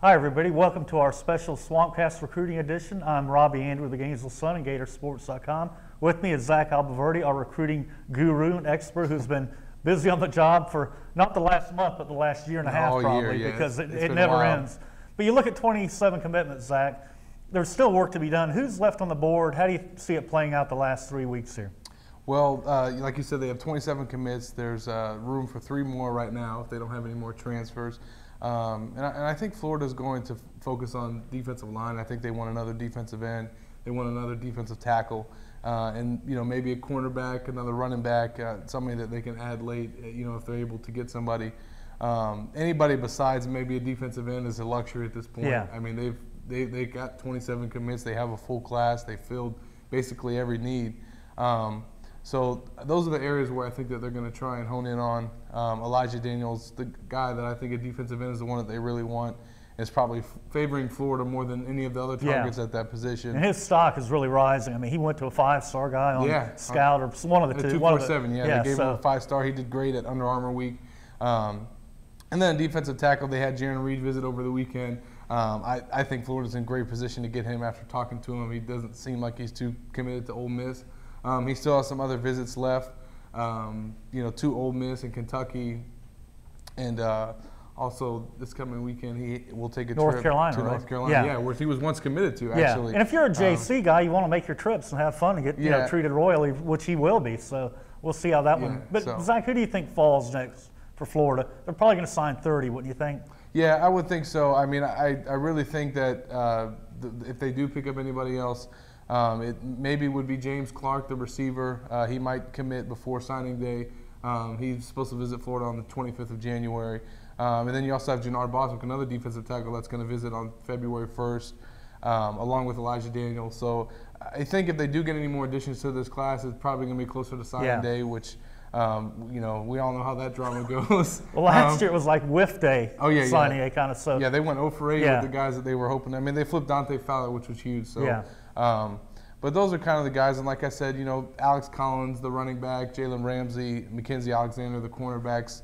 Hi everybody, welcome to our special Swampcast Recruiting Edition. I'm Robbie Andrew with the Gainesville Sun and Gatorsports.com. With me is Zach Albaverdi, our recruiting guru and expert who's been busy on the job for not the last month, but the last year and a half probably, because it never ends. But you look at 27 commitments, Zach, there's still work to be done. Who's left on the board? How do you see it playing out the last 3 weeks here? Well, like you said, they have 27 commits. There's room for 3 more right now if they don't have any more transfers. And I think Florida's going to focus on defensive line. I think they want another defensive end. They want another defensive tackle. And, maybe a cornerback, another running back, somebody that they can add late, if they're able to get somebody. Anybody besides maybe a defensive end is a luxury at this point. Yeah. I mean, they got 27 commits. They have a full class. They filled basically every need. So those are the areas where I think that they're going to try and hone in on. Elijah Daniels, the guy that I think a defensive end is the one that they really want, is probably favoring Florida more than any of the other targets at that position. And his stock is really rising. I mean, he went to a 5-star guy on Scout or one of the two. 247, they gave him a 5-star. He did great at Under Armour Week. And then defensive tackle, they had Jaron Reed visit over the weekend. I think Florida's in great position to get him after talking to him. He doesn't seem like he's too committed to Ole Miss. He still has some other visits left, to Ole Miss and Kentucky, and also this coming weekend he will take a trip to North Carolina, where he was once committed to, actually. And if you're a JC guy, you want to make your trips and have fun and get treated royally, which he will be. So we'll see how that one. But Zach, who do you think falls next for Florida? They're probably going to sign 30, wouldn't you think? Yeah, I would think so. I mean, I really think that if they do pick up anybody else, it maybe would be James Clark, the receiver. He might commit before signing day. He's supposed to visit Florida on the 25th of January. And then you also have Jannard Boswick, another defensive tackle that's going to visit on February 1st, along with Elijah Daniels. So I think if they do get any more additions to this class, it's probably going to be closer to signing day, which we all know how that drama goes. Well, last year it was like whiff day signing day kind of stuff. Yeah, they went 0 for 8 with the guys that they were hoping. I mean, they flipped Dante Fowler, which was huge. So, but those are kind of the guys. And like I said, Alex Collins, the running back, Jalen Ramsey, Mackenzie Alexander, the cornerbacks,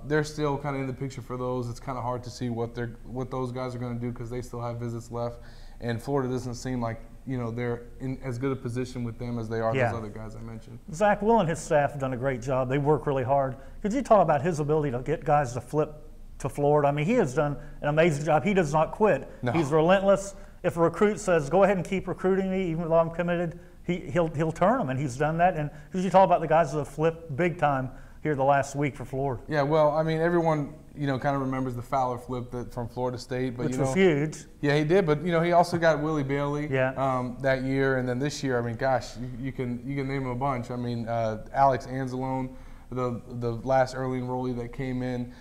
they're still kind of in the picture for those. It's kind of hard to see what those guys are going to do because they still have visits left. And Florida doesn't seem like they're in as good a position with them as they are those other guys I mentioned. Zach, Will and his staff have done a great job. They work really hard. Could you talk about his ability to get guys to flip to Florida? I mean, he has done an amazing job. He does not quit. No. He's relentless. If a recruit says, go ahead and keep recruiting me, even though I'm committed, he'll turn them, and he's done that. And could you talk about the guys that have flipped big time here the last week for Florida? Yeah, well, I mean, everyone, kind of remembers the Fowler flip from Florida State. But, which was huge. Yeah, he did. But, he also got Willie Bailey that year. And then this year, I mean, gosh, you can name him a bunch. I mean, Alex Anzalone, the last early enrollee that came in.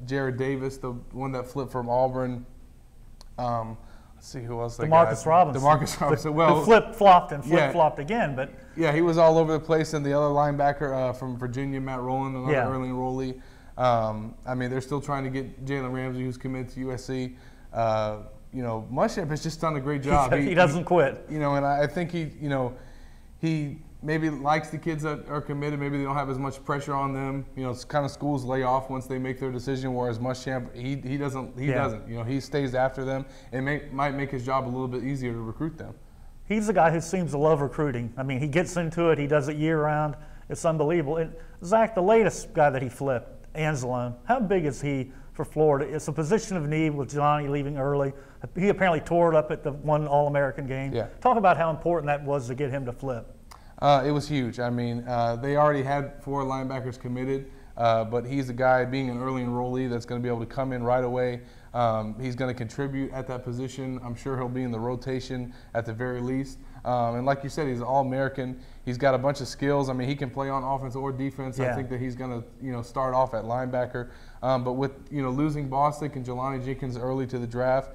Jared Davis, the one that flipped from Auburn. Let's see who else. DeMarcus Robinson. DeMarcus Robinson. Well, flip-flopped and flip-flopped again. But yeah, he was all over the place. And the other linebacker from Virginia, Matt Rowland, another early enrollee. I mean, they're still trying to get Jalen Ramsey, who's committed to USC. Muschamp has just done a great job. He doesn't quit. And I think he maybe likes the kids that are committed. Maybe they don't have as much pressure on them. It's kind of schools lay off once they make their decision, whereas Muschamp, he doesn't. He doesn't. He stays after them and might make his job a little bit easier to recruit them. He's a guy who seems to love recruiting. I mean, he gets into it. He does it year-round. It's unbelievable. And Zach, the latest guy that he flipped, Anzalone, how big is he for Florida? It's a position of need with Johnny leaving early. He apparently tore it up at the one All-American game. Yeah. Talk about how important that was to get him to flip. It was huge. I mean, they already had 4 linebackers committed, but he's a guy, being an early enrollee, that's going to be able to come in right away. He's going to contribute at that position. I'm sure he'll be in the rotation at the very least. And like you said, he's an All-American. He's got a bunch of skills. I mean, he can play on offense or defense. I think that he's going to, start off at linebacker. But with, losing Bostic and Jelani Jenkins early to the draft,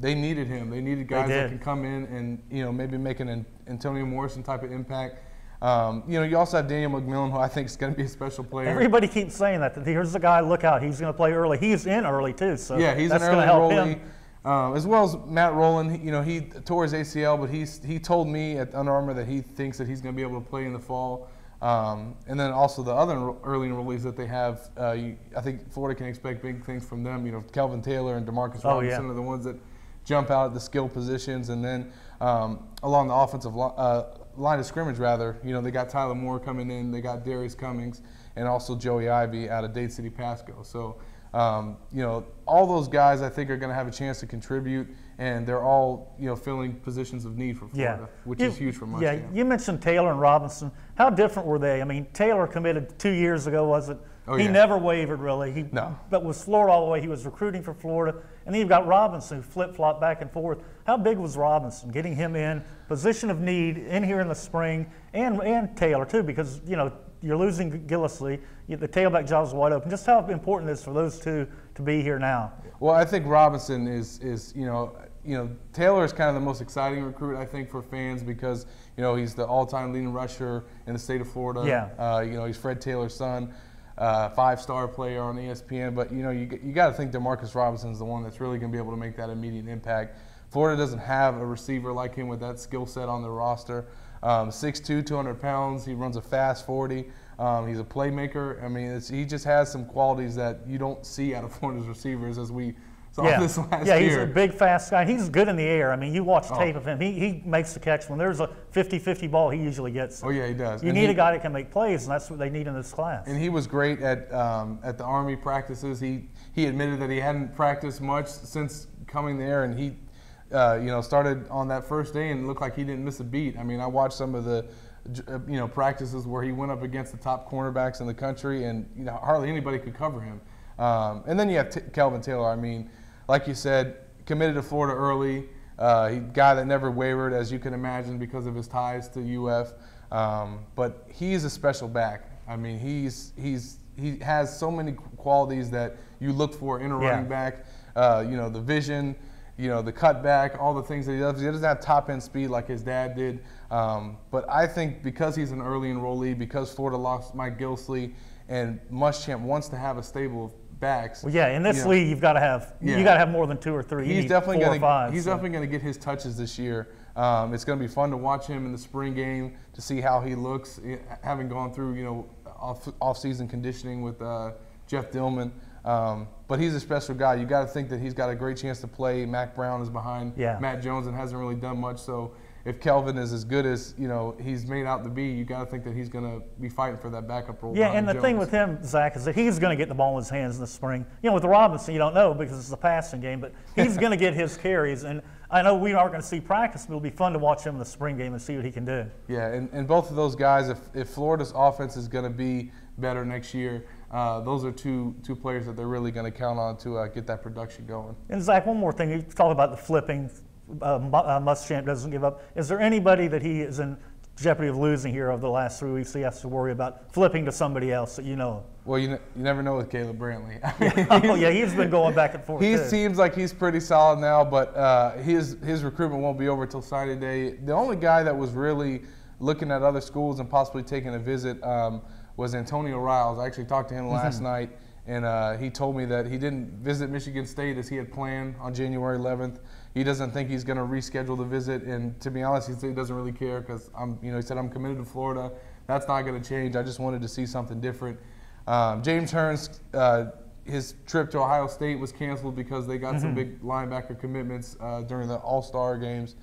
they needed him. They needed guys that can come in and, maybe make an Antonio Morrison type of impact. You also have Daniel McMillan, who I think is going to be a special player. Everybody keeps saying that. Here's the guy, look out, he's going to play early. He's in early, too. So yeah, he's that's an early enrollee. As well as Matt Rowland. He tore his ACL, but he told me at Under Armour that he thinks that he's going to be able to play in the fall. And then also the other early enrollees that they have, I think Florida can expect big things from them. You know, Kelvin Taylor and DeMarcus Robinson are the ones that jump out at the skill positions. And then along the offensive line of scrimmage, rather, you know, they got Tyler Moore coming in, they got Darius Cummings, and also Joey Ivy out of Dade City Pasco. So, you know, all those guys I think are going to have a chance to contribute, and they're all, you know, filling positions of need for Florida, which is huge for Muschamp. Yeah, you mentioned Taylor and Robinson. How different were they? I mean, Taylor committed 2 years ago, was it? He never wavered, really. But was Florida all the way. He was recruiting for Florida. And then you've got Robinson, who flip-flopped back and forth. How big was Robinson, getting him in position of need in here in the spring, and Taylor, too, because, you know, you're losing Gillislee. The tailback job is wide open. Just how important it is for those two to be here now. Well, I think Robinson is you know, Taylor is kind of the most exciting recruit, I think, for fans because, you know, he's the all-time leading rusher in the state of Florida. Yeah. You know, he's Fred Taylor's son, 5-star player on ESPN. But, you know, you got to think DeMarcus Robinson is the one that's really going to be able to make that immediate impact. Florida doesn't have a receiver like him with that skill set on the roster. 6'2", 200 pounds. He runs a fast 40. He's a playmaker. I mean, he just has some qualities that you don't see out of Florida's receivers as we saw this last year. Yeah, he's a big, fast guy. He's good in the air. I mean, you watch tape of him. He makes the catch. When there's a 50-50 ball, he usually gets it. Oh, yeah, he does. You need a guy that can make plays, and that's what they need in this class. And he was great at the Army practices. He admitted that he hadn't practiced much since coming there, and he you know, started on that first day and looked like he didn't miss a beat. I mean, I watched some of the you know, practices where he went up against the top cornerbacks in the country, and, you know, hardly anybody could cover him. And then you have Kelvin Taylor. I mean, like you said, committed to Florida early. Guy that never wavered, as you can imagine, because of his ties to UF. But he's a special back. I mean, he has so many qualities that you look for in a running back. You know, the vision, you know, the cutback, all the things that he does. He doesn't have top-end speed like his dad did. But I think because he's an early enrollee, because Florida lost Mike Gillislee, and Muschamp wants to have a stable of backs. Well, yeah, in this league, you've got to have you got to have more than 2 or 3. He's definitely going to definitely going to get his touches this year. It's going to be fun to watch him in the spring game to see how he looks, having gone through, you know, off-season conditioning with Jeff Dillman. But he's a special guy. You got to think that he's got a great chance to play. Mac Brown is behind Matt Jones and hasn't really done much. So if Kelvin is as good as, you know, he's made out to be, you got to think that he's going to be fighting for that backup role. Yeah, and the thing with him, Zach, is that he's going to get the ball in his hands in the spring. You know, with Robinson, you don't know because it's a passing game, but he's going to get his carries. And I know we aren't going to see practice, but it'll be fun to watch him in the spring game and see what he can do. Yeah, and both of those guys, if Florida's offense is going to be better next year, those are two players that they're really going to count on to get that production going. And Zach, one more thing. You talk about the flipping. Muschamp doesn't give up. Is there anybody that he is in jeopardy of losing here over the last 3 weeks he has to worry about flipping to somebody else that you know of? Well, you never know with Caleb Brantley. Oh, yeah, he's been going back and forth. He seems like he's pretty solid now, but his recruitment won't be over till signing day. The only guy that was really looking at other schools and possibly taking a visit was Antonio Riles. I actually talked to him last night, and he told me that he didn't visit Michigan State as he had planned on January 11th. He doesn't think he's going to reschedule the visit, and to be honest, he said he doesn't really care because he said I'm committed to Florida. That's not going to change. I just wanted to see something different. James Hearns, his trip to Ohio State was canceled because they got some big linebacker commitments during the All-Star games.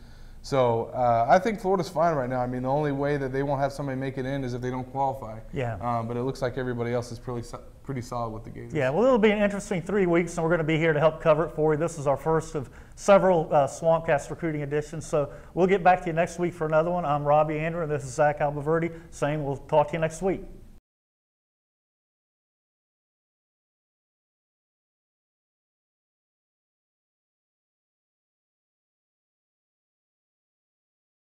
So I think Florida's fine right now. I mean, the only way that they won't have somebody make it in is if they don't qualify. Yeah. But it looks like everybody else is pretty solid with the Gators. Yeah, well, it'll be an interesting 3 weeks, and we're going to be here to help cover it for you. This is our first of several Swampcast recruiting editions, so we'll get back to you next week for another one. I'm Robbie Andrew, and this is Zach Albaverdi saying we'll talk to you next week.